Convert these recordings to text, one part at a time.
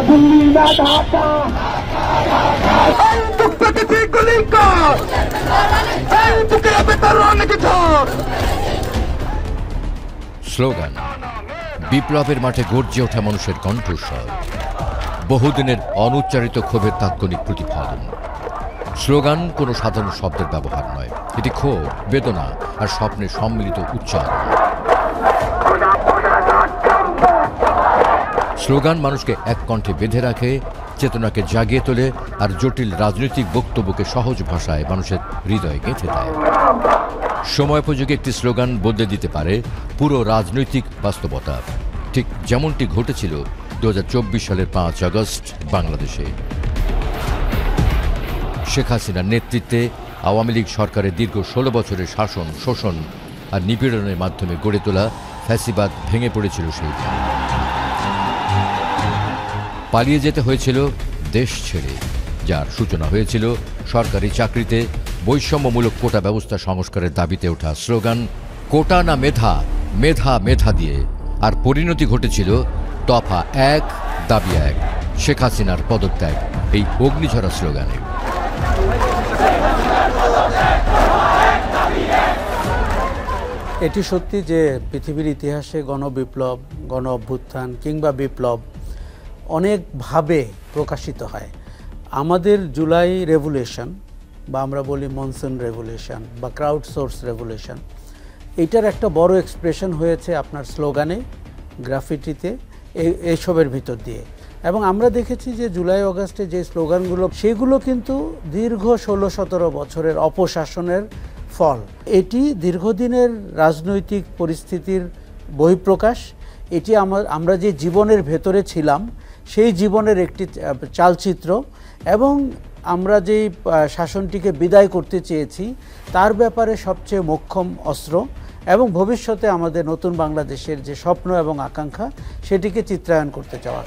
Slogan বিপ্লবের মাঠে গর্জে ওঠা মানুষের কণ্ঠস্বর, বহুদিনের অনুচ্চারিত ক্ষোভের তাৎক্ষণিক প্রতিফলন। স্লোগান কোনো সাধারণ শব্দের ব্যবহার নয়, এটি ক্ষোভ, বেদনা আর স্বপ্নের সম্মিলিত উচ্চারণ। স্লোগান মানুষকে এক কণ্ঠে বেঁধে রাখে, চেতনাকে জাগিয়ে তোলে আর জটিল রাজনৈতিক বক্তব্যকে সহজ ভাষায় মানুষের হৃদয়ে গেঁথে দেয়। সময়োপযোগী একটি স্লোগান বদলে দিতে পারে পুরো রাজনৈতিক বাস্তবতা, ঠিক যেমনটি ঘটেছিল 2024 সালের 5 আগস্ট বাংলাদেশে। শেখ হাসিনার নেতৃত্বে আওয়ামী লীগ সরকারের দীর্ঘ 16 বছরের শাসন, শোষণ আর নিপীড়নের মাধ্যমে গড়ে তোলা ফ্যাসিবাদ ভেঙে পড়েছিল সেই দিন। পালিয়ে যেতে হয়েছিল দেশ ছেড়ে, যার সূচনা হয়েছিল সরকারি চাকরিতে বৈষম্যমূলক কোটা ব্যবস্থা সংস্কারের দাবিতে ওঠা স্লোগান কোটা না মেধা, মেধা মেধা দিয়ে। আর পরিণতি ঘটেছিল দফা 1 দাবি 1, শেখ হাসিনার পদত্যাগ, এই অগ্নিঝরা স্লোগানে। এটি সত্যি যে পৃথিবীর ইতিহাসে গণবিপ্লব, গণ অভ্যুত্থান কিংবা বিপ্লব অনেকভাবে প্রকাশিত হয়। আমাদের জুলাই রেভলিউশন বা আমরা বলি মনসুন রেভলিউশন বা ক্রাউড সোর্স রেভলিউশন, এইটার একটা বড় এক্সপ্রেশন হয়েছে আপনার স্লোগানে, গ্রাফিটিতে, এইসবের ভিতর দিয়ে। এবং আমরা দেখেছি যে জুলাই অগাস্টে যে স্লোগানগুলো, সেগুলো কিন্তু দীর্ঘ 16-17 বছরের অপশাসনের ফল। এটি দীর্ঘদিনের রাজনৈতিক পরিস্থিতির বহিঃপ্রকাশ। এটি আমরা যে জীবনের ভেতরে ছিলাম সেই জীবনের একটি চালচিত্র, এবং আমরা যেই শাসনটিকে বিদায় করতে চেয়েছি তার ব্যাপারে সবচেয়ে মোক্ষম অস্ত্র, এবং ভবিষ্যতে আমাদের নতুন বাংলাদেশের যে স্বপ্ন এবং আকাঙ্ক্ষা সেটিকে চিত্রায়ন করতে চাওয়া।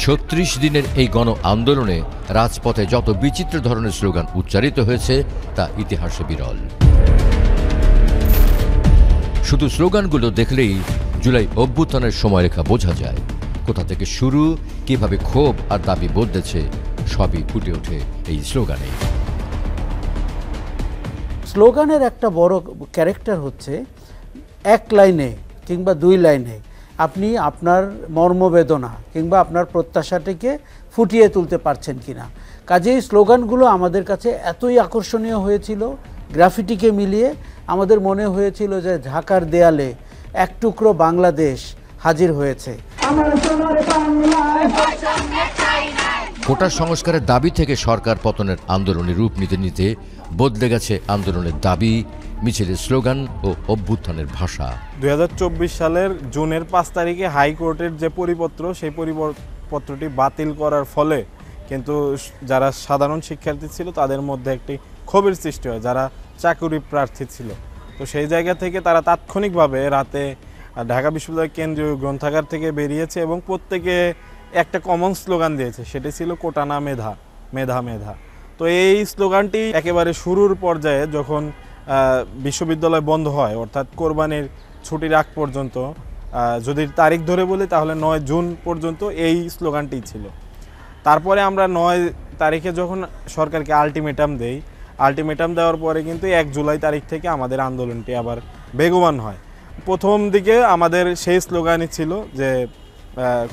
36 দিনের এই গণ আন্দোলনে রাজপথে যত বিচিত্র ধরনের স্লোগান উচ্চারিত হয়েছে তা ইতিহাসে বিরল। শুধু স্লোগানগুলো দেখলেই জুলাই অভ্যুত্থানের সময়রেখা বোঝা যায়। কোথা থেকে শুরু, কিভাবে ক্ষোভ আর দাবি বদলেছে, সবই ফুটে ওঠে এই স্লোগানে। স্লোগানের একটা বড় ক্যারেক্টার হচ্ছে এক লাইনে কিংবা 2 লাইনে আপনি আপনার মর্মবেদনা কিংবা আপনার প্রত্যাশাটিকে ফুটিয়ে তুলতে পারছেন কিনা। কাজেই স্লোগানগুলো আমাদের কাছে এতই আকর্ষণীয় হয়েছিল, গ্রাফিটিকে মিলিয়ে আমাদের মনে হয়েছিল যে ঢাকার দেয়ালে এক টুকরো বাংলাদেশ হাজির হয়েছে। কোটা সংস্কারের দাবি থেকে সরকার পতনের আন্দোলনের রূপ নিতে নিতে বদলে গেছে আন্দোলনের দাবি, মিছিলের স্লোগান ও অভ্যুত্থানের ভাষা। 2024 সালের জুনের 5 তারিখে হাইকোর্টের যে পরিপত্র, সেই পরিপত্রটি বাতিল করার ফলে কিন্তু যারা সাধারণ শিক্ষার্থী ছিল তাদের মধ্যে একটি ক্ষোভের সৃষ্টি হয়, যারা চাকরি প্রার্থী ছিল। তো সেই জায়গা থেকে তারা তাৎক্ষণিকভাবে রাতে ঢাকা বিশ্ববিদ্যালয় কেন্দ্রীয় গ্রন্থাগার থেকে বেরিয়েছে এবং প্রত্যেকে একটা কমন স্লোগান দিয়েছে, সেটি ছিল কোটা না মেধা, মেধা মেধা। তো এই স্লোগানটি একেবারে শুরুর পর্যায়ে যখন বিশ্ববিদ্যালয় বন্ধ হয়, অর্থাৎ কোরবানির ছুটির আগ পর্যন্ত, যদি তারিখ ধরে বলি তাহলে 9 জুন পর্যন্ত এই স্লোগানটি ছিল। তারপরে আমরা 9 তারিখে যখন সরকারকে আলটিমেটাম দেই, আলটিমেটাম দেওয়ার পরে কিন্তু 1 জুলাই তারিখ থেকে আমাদের আন্দোলনটি আবার বেগবান হয়। প্রথম দিকে আমাদের সেই স্লোগানই ছিল যে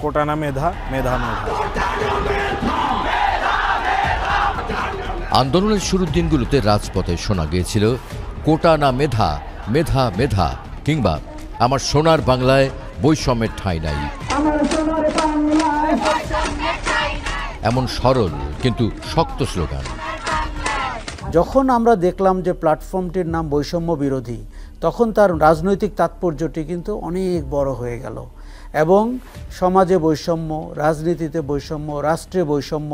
কোটা না মেধা, মেধা মেধা। আন্দোলনের শুরুর দিনগুলোতে রাজপথে শোনা গিয়েছিল কোটা না মেধা, মেধা মেধা, কিংবা আমার সোনার বাংলায় বৈষম্যের ঠাঁই নাই। এমন সরল কিন্তু শক্ত স্লোগান। যখন আমরা দেখলাম যে প্ল্যাটফর্মটির নাম বৈষম্য বিরোধী, তখন তার রাজনৈতিক তাৎপর্যটি কিন্তু অনেক বড় হয়ে গেল, এবং সমাজে বৈষম্য, রাজনীতিতে বৈষম্য, রাষ্ট্রে বৈষম্য,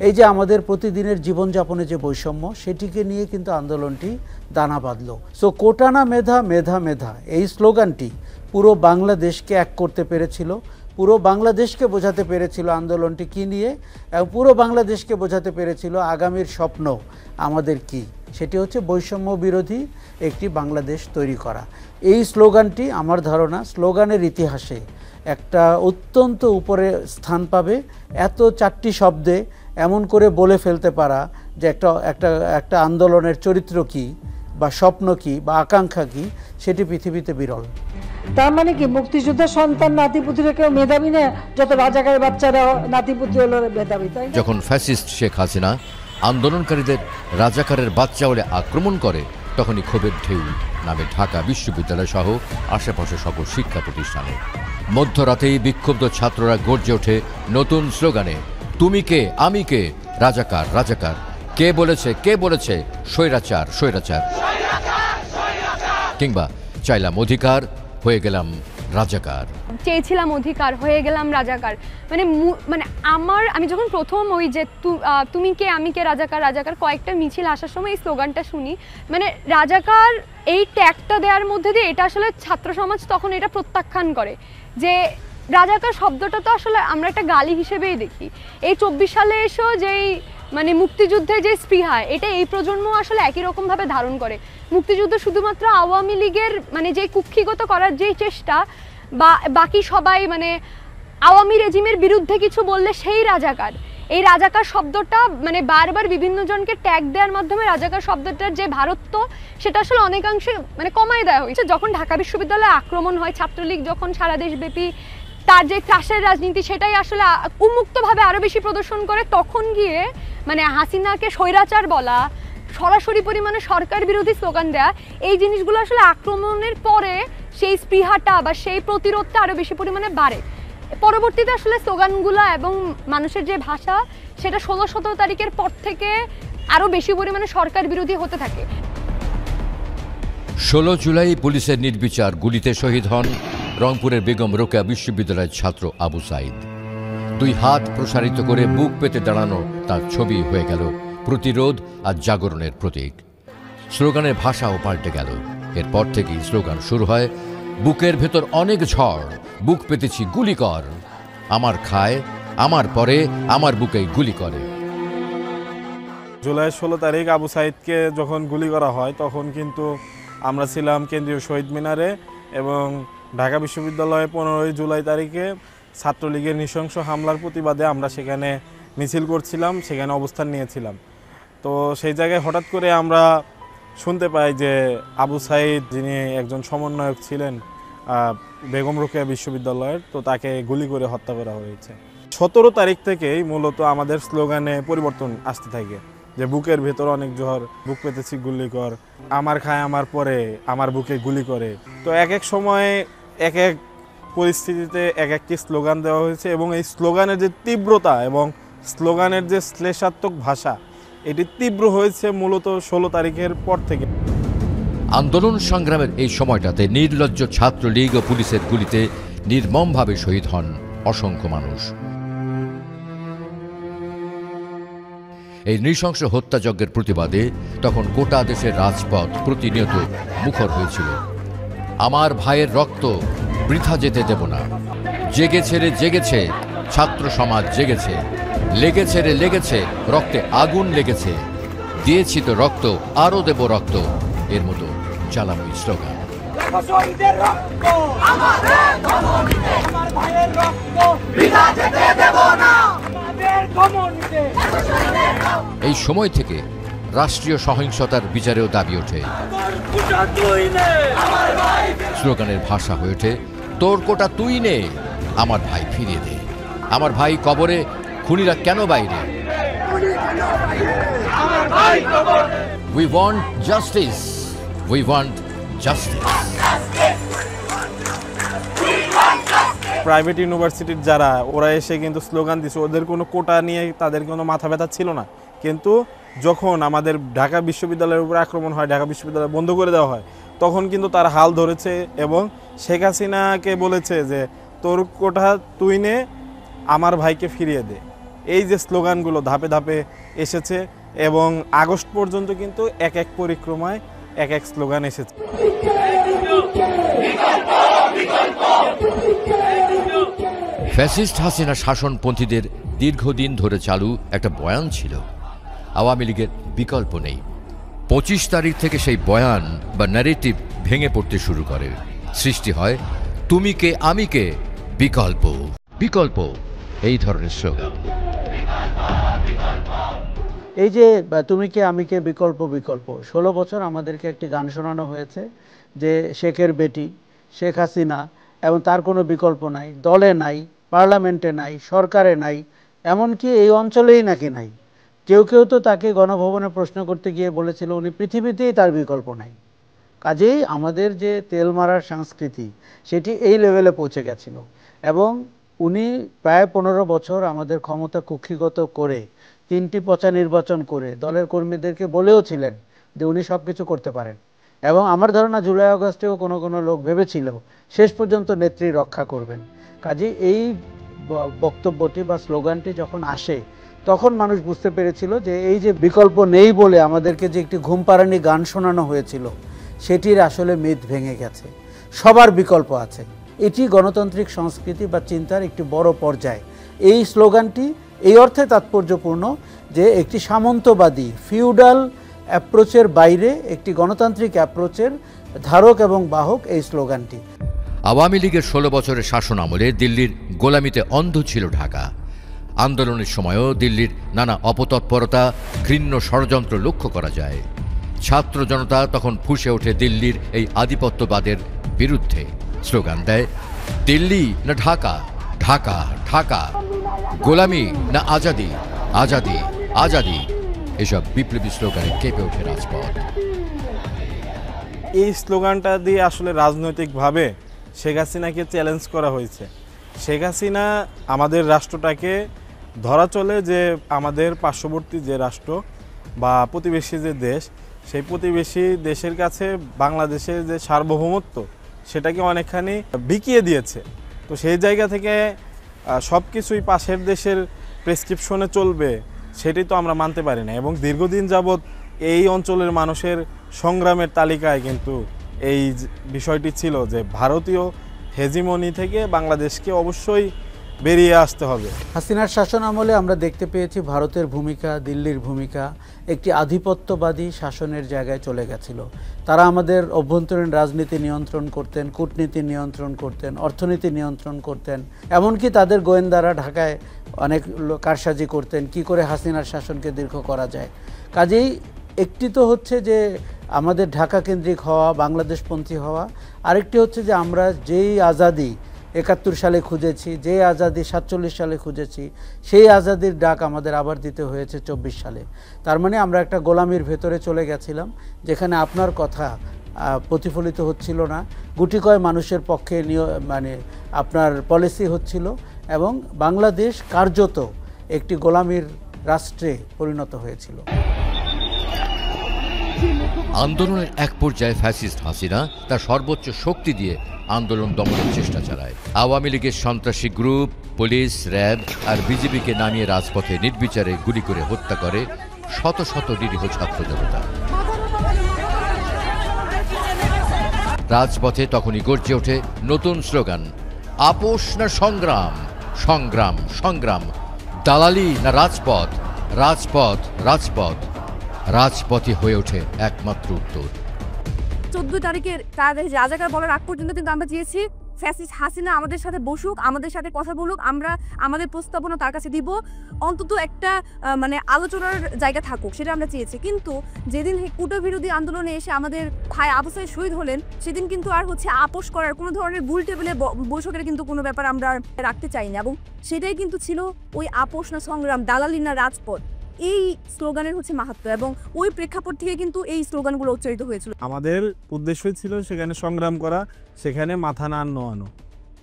এই যে আমাদের প্রতিদিনের জীবনযাপনে যে বৈষম্য, সেটিকে নিয়ে কিন্তু আন্দোলনটি দানা বাঁধল। সো কোটা না মেধা, মেধা মেধা, এই স্লোগানটি পুরো বাংলাদেশকে এক করতে পেরেছিল, পুরো বাংলাদেশকে বোঝাতে পেরেছিল আন্দোলনটি কী নিয়ে, এবং পুরো বাংলাদেশকে বোঝাতে পেরেছিল আগামীর স্বপ্ন আমাদের কি, সেটি হচ্ছে বৈষম্য বিরোধী একটি বাংলাদেশ তৈরি করা। এই স্লোগানটি আমার ধারণা স্লোগানের ইতিহাসে একটা অত্যন্ত উপরে স্থান পাবে। এত 4টি শব্দে এমন করে বলে ফেলতে পারা যে একটা আন্দোলনের চরিত্র কি বা স্বপ্ন কি বা আকাঙ্ক্ষা কি, সেটি পৃথিবীতে বিরল। তার মানে কি মুক্তিযোদ্ধার সন্তান নাতিপুতিরা কেউ মেধাবী না, যত রাজাকারের বাচ্চারা নাতিপুতি হলো মেধাবী, তাই? যখন ফ্যাসিস্ট শেখ হাসিনা আন্দোলনকারীদের রাজাকারের বাচ্চা বলে আক্রমণ করে, তখনই ক্ষোভের ঢেউ নামে ঢাকা বিশ্ববিদ্যালয় সহ আশেপাশে সকল শিক্ষা প্রতিষ্ঠানে। মধ্যরাতেই বিক্ষুব্ধ ছাত্ররা গর্জে ওঠে নতুন স্লোগানে, তুমি কে আমি কে, রাজাকার রাজাকার, কে বলেছে স্বৈরাচার স্বৈরাচার, কিংবা চাইলাম অধিকার হয়ে গেলাম রাজাকার। চেয়েছিলাম অধিকার হয়ে গেলাম রাজাকার। মানে আমি যখন প্রথম ওই যে তুমি কে আমি কে রাজাকার রাজাকার কয়েকটা মিছিল আসার সময় এই স্লোগানটা শুনি, মানে রাজাকার এই ট্যাগটা দেওয়ার মধ্যে দিয়ে এটা আসলে ছাত্র সমাজ তখন এটা প্রত্যাখ্যান করে যে রাজাকার শব্দটা তো আসলে আমরা একটা গালি হিসেবেই দেখি। এই 24 সালে এসেও যেই মানে মুক্তিযুদ্ধের যে স্পৃহা, এটা এই প্রজন্ম আসলে একই রকমভাবে ধারণ করে। মুক্তিযুদ্ধ শুধুমাত্র আওয়ামী লীগের মানে যে কুক্ষিগত করার যেই চেষ্টা, বা বাকি সবাই মানে আওয়ামী রেজিমের বিরুদ্ধে কিছু বললে সেই রাজাকার, এই রাজাকার শব্দটা মানে বারবার বিভিন্ন জনকে ট্যাগ দেওয়ার মাধ্যমে রাজাকার শব্দটার যে ভারত্ব সেটা আসলে অনেকাংশে মানে কমায় দেওয়া হয়েছে। যখন ঢাকা বিশ্ববিদ্যালয়ে আক্রমণ হয়, ছাত্রলীগ যখন সারা দেশব্যাপী তার যে ত্রাসের রাজনীতি সেটাই আসলে উন্মুক্তভাবে আরও বেশি প্রদর্শন করে, তখন গিয়ে মানে হাসিনাকে স্বৈরাচার বলা, সরাসরি পরিমাণে সরকার বিরোধী স্লোগান দেয়া, এই জিনিসগুলো আসলে আক্রমণের পরে সেই স্পৃহাটা বা সেই প্রতিরোধটা আরও বেশি পরিমাণে বাড়ে। পরবর্তীতে আসলে স্লোগানগুলো এবং মানুষের যে ভাষা সেটা 16-17 তারিখের পর থেকে আরও বেশি পরিমাণে সরকার বিরোধী হতে থাকে। 16 জুলাই পুলিশের নির্বিচার গুলিতে শহীদ হন রংপুরের বেগম রোকেয়া বিশ্ববিদ্যালয়ের ছাত্র আবু সাইদ। 2 হাত প্রসারিত করে বুক পেতে দাঁড়ানো তার ছবি হয়ে গেল প্রতিরোধ আর জাগরণের প্রতীক। স্লোগানের ভাষাও পাল্টে গেল। এরপর থেকেই স্লোগান শুরু হয়, বুকের ভেতর অনেক ঝড়, বুক পেতেছি গুলি কর, আমার খায় আমার পরে আমার বুকেই গুলি করে। জুলাই 16 তারিখ আবু সাইদকে যখন গুলি করা হয়, তখন কিন্তু আমরা ছিলাম কেন্দ্রীয় শহীদ মিনারে, এবং ঢাকা বিশ্ববিদ্যালয়ে 15 জুলাই তারিখে ছাত্রলীগের নৃশংস হামলার প্রতিবাদে আমরা সেখানে মিছিল করছিলাম, সেখানে অবস্থান নিয়েছিলাম। তো সেই জায়গায় হঠাৎ করে আমরা শুনতে পাই যে আবু সাইদ, যিনি একজন সমন্বয়ক ছিলেন বেগম রোকেয়া বিশ্ববিদ্যালয়ের, তো তাকে গুলি করে হত্যা করা হয়েছে। 17 তারিখ থেকেই মূলত আমাদের স্লোগানে পরিবর্তন আসতে থাকে, যে বুকের ভেতর অনেক ঝড়, বুক পেতেছি গুলি কর, আমার খায় আমার পরে আমার বুকে গুলি করে। তো এক এক সময়ে এক এক পরিস্থিতিতে এক একটি স্লোগান দেওয়া হয়েছে, এবং এই স্লোগানের যে তীব্রতা এবং স্লোগানের যে শ্লেষাত্মক ভাষা, এটি তীব্র হয়েছে মূলত 16 তারিখের পর থেকে। আন্দোলন সংগ্রামের এই সময়টাতে নির্লজ্জ ছাত্রলীগ ও পুলিশের গুলিতে নির্মমভাবে শহীদ হন অসংখ্য মানুষ। এই নৃশংস হত্যাযজ্ঞের প্রতিবাদে তখন গোটা দেশের রাজপথ প্রতিনিয়ত মুখর হয়েছিল। আমার ভাইয়ের রক্ত বৃথা যেতে দেব না, জেগেছে রে জেগেছে, ছাত্র সমাজ জেগেছে, লেগেছে রে লেগেছে, রক্তে আগুন লেগেছে, দিয়েছি তো রক্ত আরো দেব রক্ত, এর মতো জ্বালাময়ী স্লোগান। এই সময় থেকে রাষ্ট্রীয় সহিংসতার বিচারেও দাবি ওঠে। স্লোগানের ভাষা হয়ে ওঠে, তোর কোটা তুই নে, আমার ভাই ফিরিয়ে দে, আমার ভাই কবরে, খুনিরা কেন বাইরে। We want justice. We want justice. Private ইউনিভার্সিটির যারা, ওরা এসে কিন্তু স্লোগান দিচ্ছে, ওদের কোনো কোটা নিয়ে তাদের কোনো মাথা ব্যথা ছিল না। কিন্তু যখন আমাদের ঢাকা বিশ্ববিদ্যালয়ের উপর আক্রমণ হয়, ঢাকা বিশ্ববিদ্যালয় বন্ধ করে দেওয়া হয়, তখন কিন্তু তারা হাল ধরেছে এবং শেখ হাসিনাকে বলেছে যে তোর কোটা তুই নে, আমার ভাইকে ফিরিয়ে দে। এই যে স্লোগানগুলো ধাপে ধাপে এসেছে, এবং আগস্ট পর্যন্ত কিন্তু এক এক পরিক্রমায় এক এক স্লোগান এসেছে। ফ্যাসিস্ট হাসিনা শাসনপন্থীদের দীর্ঘদিন ধরে চালু একটা বয়ান ছিল, আওয়ামী লীগের বিকল্প নেই। 25 তারিখ থেকে সেই বয়ান বা ন্যারেটিভ ভেঙে পড়তে শুরু করে। সৃষ্টি হয় তুমি কে আমি কে, বিকল্প বিকল্প, এই ধরনের স্লোগান। এই যে তুমি কে আমি কে, বিকল্প বিকল্প, 16 বছর আমাদেরকে একটি গান শোনানো হয়েছে যে শেখের বেটি শেখ হাসিনা এবং তার কোনো বিকল্প নাই, দলে নাই, পার্লামেন্টে নাই, সরকারে নাই, এমনকি এই অঞ্চলেই নাকি নাই। কেউ কেউ তো তাকে গণভবনে প্রশ্ন করতে গিয়ে বলেছিল উনি পৃথিবীতেই তার বিকল্প নাই। কাজেই আমাদের যে তেল মারার সংস্কৃতি সেটি এই লেভেলে পৌঁছে গেছিল এবং উনি প্রায় 15 বছর আমাদের ক্ষমতা কুক্ষিগত করে 3টি পচা নির্বাচন করে দলের কর্মীদেরকে বলেও ছিলেন যে উনি সব কিছু করতে পারেন এবং আমার ধারণা জুলাই আগস্টেও কোনো কোনো লোক ভেবেছিল শেষ পর্যন্ত নেত্রী রক্ষা করবেন। কাজে এই বক্তব্যটি বা স্লোগানটি যখন আসে তখন মানুষ বুঝতে পেরেছিল যে এই যে বিকল্প নেই বলে আমাদেরকে যে একটি ঘুমপাড়ানি গান শোনানো হয়েছিল সেটির আসলে মিথ ভেঙে গেছে, সবার বিকল্প আছে। এটি গণতান্ত্রিক সংস্কৃতি বা চিন্তার একটি বড় পর্যায়। এই স্লোগানটি এই অর্থে তাৎপর্যপূর্ণ যে একটি সামন্তবাদী ফিউডাল অ্যাপ্রোচের বাইরে একটি গণতান্ত্রিক অ্যাপ্রোচের ধারক এবং বাহক এই স্লোগানটি। আওয়ামী লীগের 16 বছরের শাসন আমলে দিল্লির গোলামিতে অন্ধ ছিল ঢাকা। আন্দোলনের সময়ও দিল্লির নানা অপতৎপরতা, ঘৃণ্য ষড়যন্ত্র লক্ষ্য করা যায়। ছাত্র জনতা তখন ফুঁসে ওঠে দিল্লির এই আধিপত্যবাদের বিরুদ্ধে। স্লোগান দেয় দিল্লি না ঢাকা, ঢাকা ঢাকা, গোলামি না আজাদি, আজাদি আজাদি। এসব বিপ্লবী স্লোগানে কেঁপে ওঠে রাজপথ। এই স্লোগানটা দিয়ে আসলে রাজনৈতিকভাবে শেখ হাসিনাকে চ্যালেঞ্জ করা হয়েছে। শেখ হাসিনা আমাদের রাষ্ট্রটাকে ধরা চলে যে আমাদের পার্শ্ববর্তী যে রাষ্ট্র বা প্রতিবেশী যে দেশ, সেই প্রতিবেশী দেশের কাছে বাংলাদেশের যে সার্বভৌমত্ব সেটাকে অনেকখানি বিকিয়ে দিয়েছে। তো সেই জায়গা থেকে সব কিছুই পাশের দেশের প্রেসক্রিপশনে চলবে সেটি তো আমরা মানতে পারি না। এবং দীর্ঘদিন যাবৎ এই অঞ্চলের মানুষের সংগ্রামের তালিকায় কিন্তু এই বিষয়টি ছিল যে ভারতীয় হেজিমনি থেকে বাংলাদেশকে অবশ্যই বেরিয়ে আসতে হবে। হাসিনার শাসন আমলে আমরা দেখতে পেয়েছি ভারতের ভূমিকা, দিল্লির ভূমিকা একটি আধিপত্যবাদী শাসনের জায়গায় চলে গেছিল। তারা আমাদের অভ্যন্তরীণ রাজনীতি নিয়ন্ত্রণ করতেন, কূটনীতি নিয়ন্ত্রণ করতেন, অর্থনীতি নিয়ন্ত্রণ করতেন, এমনকি তাদের গোয়েন্দারা ঢাকায় অনেক কারসাজি করতেন কি করে হাসিনার শাসনকে দীর্ঘ করা যায়। কাজেই একটি তো হচ্ছে যে আমাদের ঢাকা কেন্দ্রিক হওয়া, বাংলাদেশপন্থী হওয়া, আরেকটি হচ্ছে যে আমরা যেই আজাদি 71 সালে খুঁজেছি, যে আজাদি 47 সালে খুঁজেছি, সেই আজাদির ডাক আমাদের আবার দিতে হয়েছে 24 সালে। তার মানে আমরা একটা গোলামির ভেতরে চলে গেছিলাম যেখানে আপনার কথা প্রতিফলিত হচ্ছিল না, গুটিকয় মানুষের পক্ষে মানে আপনার পলিসি হচ্ছিল এবং বাংলাদেশ কার্যত একটি গোলামির রাষ্ট্রে পরিণত হয়েছিল। আন্দোলনের এক পর্যায়ে ফ্যাসিস্ট হাসিনা তার সর্বোচ্চ শক্তি দিয়ে আন্দোলন দমনের চেষ্টা চালায়। আওয়ামী লীগের সন্ত্রাসী গ্রুপ, পুলিশ, র্যাব আর বিজেপিকে নামিয়ে রাজপথে নির্বিচারে গুলি করে হত্যা করে শত শত নিরীহ ছাত্র জনতা। রাজপথে তখনই গর্জে ওঠে নতুন স্লোগান, আপোষ না সংগ্রাম, সংগ্রাম সংগ্রাম, দালালি না রাজপথ, রাজপথ রাজপথ। রাজপথই হয়ে ওঠে একমাত্র উত্তর। 14 তারিখের তাদের রাজাকার বলার আগ পর্যন্ত কিন্তু আমরা চেয়েছি ফ্যাসিস্ট হাসিনা আমাদের সাথে বসুক, আমাদের সাথে কথা বলুক, আমরা আমাদের প্রস্তাবনা তার কাছে দিব, অন্তত একটা মানে আলোচনার জায়গা থাকুক, সেটা আমরা চেয়েছি। কিন্তু যেদিন কুটো বিরোধী আন্দোলনে এসে আমাদের ভাই আবু সাঈদ শহীদ হলেন, সেদিন কিন্তু আর হচ্ছে আপোষ করার কোনো ধরনের বুল টেবিলে বৈঠকের কিন্তু কোনো ব্যাপার আমরা রাখতে চাই না। এবং সেটাই কিন্তু ছিল ওই আপোষ না সংগ্রাম, দালালি না রাজপথ, এই স্লোগানের হচ্ছে মাহাত্ম্য। এবং ওই প্রেক্ষাপট থেকে কিন্তু এই স্লোগানগুলো উচ্চারিত হয়েছিল। আমাদের উদ্দেশ্যই ছিল সেখানে সংগ্রাম করা, সেখানে মাথা না নোয়ানো।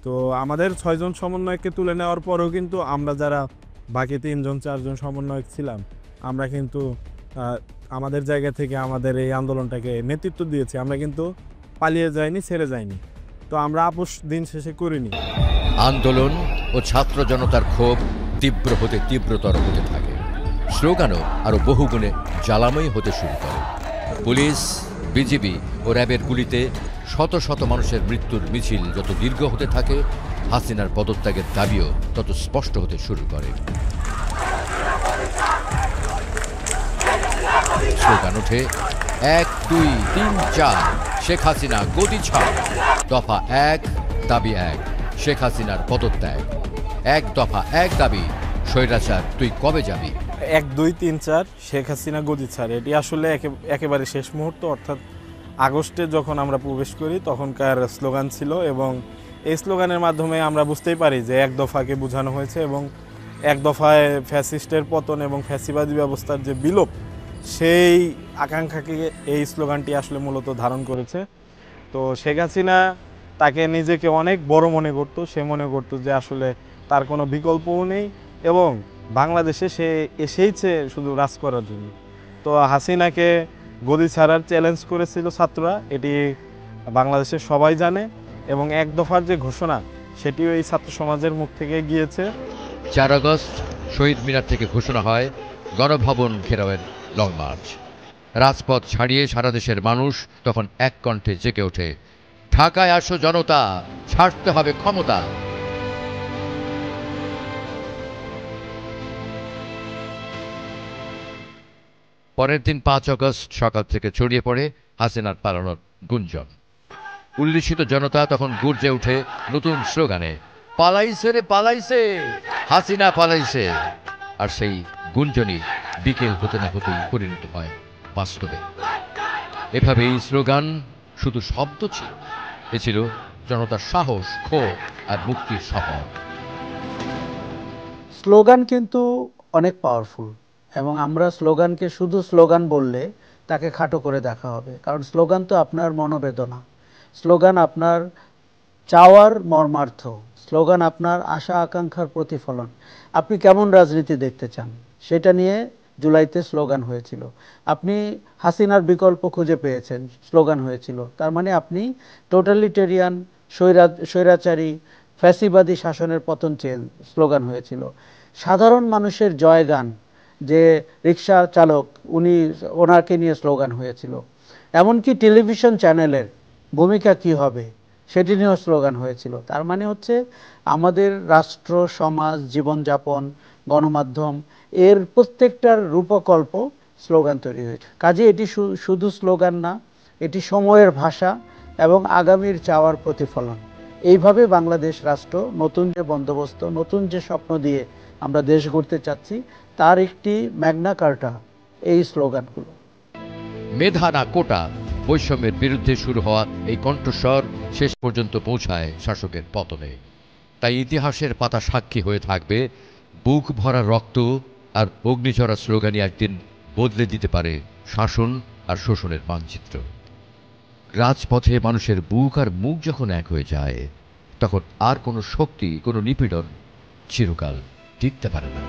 তো আমাদের 6 জন সমন্বয়ককে তুলে নেওয়ার পরেও কিন্তু আমরা যারা বাকি 3 জন 4 জন সমন্বয়ক ছিলাম, আমরা কিন্তু আমাদের জায়গা থেকে আমাদের এই আন্দোলনটাকে নেতৃত্ব দিয়েছি। আমরা কিন্তু পালিয়ে যাইনি, ছেড়ে যাইনি। তো আমরা আপোষ দিন শেষে করিনি। আন্দোলন ও ছাত্র জনতার ক্ষোভ তীব্র হতে তীব্রতর হতে থাকে। স্লোগানও আরও বহুগুণে জ্বালাময়ী হতে শুরু করে। পুলিশ, বিজিবি ও র্যাবের গুলিতে শত শত মানুষের মৃত্যুর মিছিল যত দীর্ঘ হতে থাকে, হাসিনার পদত্যাগের দাবিও তত স্পষ্ট হতে শুরু করে। স্লোগান ওঠে 1 2 3 4 শেখ হাসিনা গদি ছাড়, দফা 1 দাবি 1 শেখ হাসিনার পদত্যাগ, 1 দফা 1 দাবি স্বৈরাচার তুই কবে যাবি। 1 2 3 4 শেখ হাসিনা গদি ছাড়, এটি আসলে একেবারে শেষ মুহূর্ত, অর্থাৎ আগস্টে যখন আমরা প্রবেশ করি তখনকার স্লোগান ছিল, এবং এই স্লোগানের মাধ্যমে আমরা বুঝতেই পারি যে 1 দফাকে বোঝানো হয়েছে, এবং 1 দফায় ফ্যাসিস্টের পতন এবং ফ্যাসিবাদী ব্যবস্থার যে বিলোপ, সেই আকাঙ্ক্ষাকে এই স্লোগানটি আসলে মূলত ধারণ করেছে। তো শেখ হাসিনা তাকে নিজেকে অনেক বড় মনে করত, সে মনে করত যে আসলে তার কোনো বিকল্পও নেই, এবং বাংলাদেশে সে এসেইছে শুধু রাজ করার জন্য। তো হাসিনাকে গদি ছাড়ার চ্যালেঞ্জ করেছিল ছাত্ররা, এটি বাংলাদেশের সবাই জানে, এবং 1 দফার যে ঘোষণা সেটিও এই ছাত্র সমাজের মুখ থেকে গিয়েছে। 4 আগস্ট শহীদ মিনার থেকে ঘোষণা হয় গণভবন ঘেরাওয়ের লং মার্চ। রাজপথ ছাড়িয়ে সারা দেশের মানুষ তখন এক কণ্ঠে জেগে ওঠে, ঢাকায় আসো জনতা, ছাড়তে হবে ক্ষমতা। পরের দিন 5 আগস্ট সকাল থেকে ছড়িয়ে পড়ে হাসিনার পালানোর গুঞ্জন। উল্লিখিত জনতা তখন গর্জে ওঠে নতুন স্লোগানে, পালাইছে রে পালাইছে, হাসিনা পালাইছে। আর সেই গুঞ্জনই বিকেল হতে না হতেই পরিণত হয় বাস্তবে। এভাবে এই স্লোগান শুধু শব্দ ছিল, এ ছিল জনতার সাহস, ক্ষোভ আর মুক্তির শপথ। স্লোগান কিন্তু অনেক পাওয়ারফুল, এবং আমরা স্লোগানকে শুধু স্লোগান বললে তাকে খাটো করে দেখা হবে, কারণ স্লোগান তো আপনার মনোবেদনা, স্লোগান আপনার চাওয়ার মর্মার্থ, স্লোগান আপনার আশা আকাঙ্ক্ষার প্রতিফলন। আপনি কেমন রাজনীতি দেখতে চান সেটা নিয়ে জুলাইতে স্লোগান হয়েছিল। আপনি হাসিনার বিকল্প খুঁজে পেয়েছেন, স্লোগান হয়েছিল। তার মানে আপনি টোটালিটেরিয়ান, স্বৈরাচারী, ফ্যাসিবাদী শাসনের পতন চেন, স্লোগান হয়েছিল। সাধারণ মানুষের জয়গান, যে রিক্সা চালক ওনাকে নিয়ে স্লোগান হয়েছিল। এমনকি টেলিভিশন চ্যানেলের ভূমিকা কি হবে সেটি নিয়েও স্লোগান হয়েছিল। তার মানে হচ্ছে আমাদের রাষ্ট্র, সমাজ, জীবনযাপন, গণমাধ্যম, এর প্রত্যেকটার রূপকল্প স্লোগান তৈরি হয়েছে। কাজে এটি শুধু স্লোগান না, এটি সময়ের ভাষা এবং আগামীর চাওয়ার প্রতিফলন। এইভাবে বাংলাদেশ রাষ্ট্র নতুন যে বন্দোবস্ত, নতুন যে স্বপ্ন দিয়ে আমরা দেশ গড়তে চাচ্ছি, তার একটি ম্যাগনা কার্টা এই স্লোগানগুলো। মেধা না কোটা, বৈষম্যের বিরুদ্ধে শুরু হওয়া এই কণ্ঠস্বর শেষ পর্যন্ত পৌঁছায় শাসকের পতনে। তাই ইতিহাসের পাতা সাক্ষী হয়ে থাকবে, বুক ভরা রক্ত আর অগ্নিঝরা স্লোগানই একদিন বদলে দিতে পারে শাসন আর শোষণের মানচিত্র। রাজপথে মানুষের বুক আর মুখ যখন এক হয়ে যায়, তখন আর কোনো শক্তি, কোনো নিপীড়ন চিরকাল টিকতে পারে না।